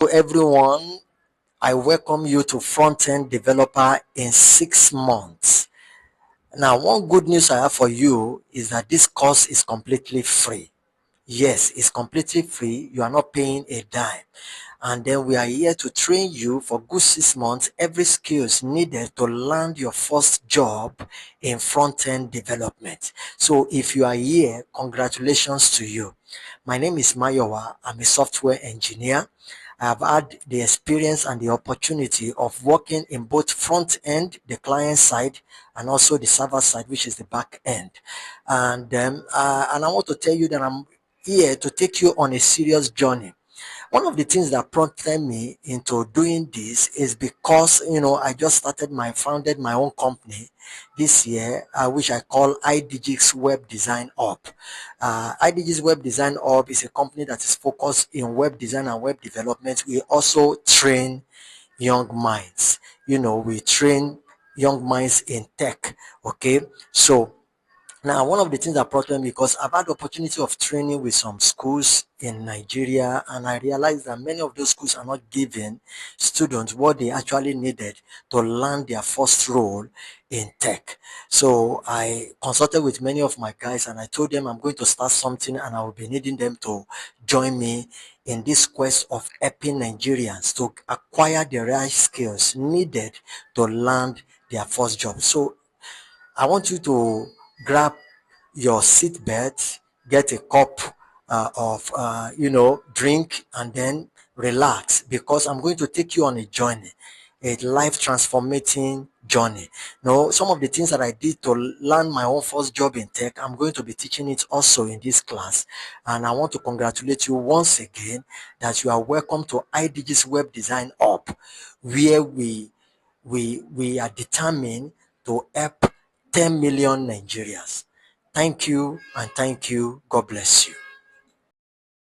To everyone, I welcome you to Frontend Developer in 6 months. Now, one good news I have for you is that this course is completely free. Yes, it's completely free. You are not paying a dime. And then we are here to train you for good 6 months, every skills needed to land your first job in front-end development. So if you are here, congratulations to you. My name is Mayowa. I'm a software engineer. I have had the experience and the opportunity of working in both front end, the client side, and also the server side, which is the back end. And I want to tell you that I'm here to take you on a serious journey. One of the things that prompted me into doing this is because, I just founded my own company this year, which I call IDG's Web Design Hub. IDG's Web Design Hub is a company that is focused in web design and web development. We also train young minds. We train young minds in tech. Okay. So now, one of the things that brought me, because I've had the opportunity of training with some schools in Nigeria, and I realized that many of those schools are not giving students what they actually needed to land their first role in tech. So I consulted with many of my guys and I told them I'm going to start something and I will be needing them to join me in this quest of helping Nigerians to acquire the right skills needed to land their first job. So I want you to grab your seat belt, get a cup of drink, and then relax, because I'm going to take you on a journey, a life transforming journey. Now, some of the things that I did to land my own first job in tech, I'm going to be teaching it also in this class. And I want to congratulate you once again that you are welcome to IDG's Web Design Hub, where we are determined to help 10 million Nigerians. Thank you and thank you. God bless you.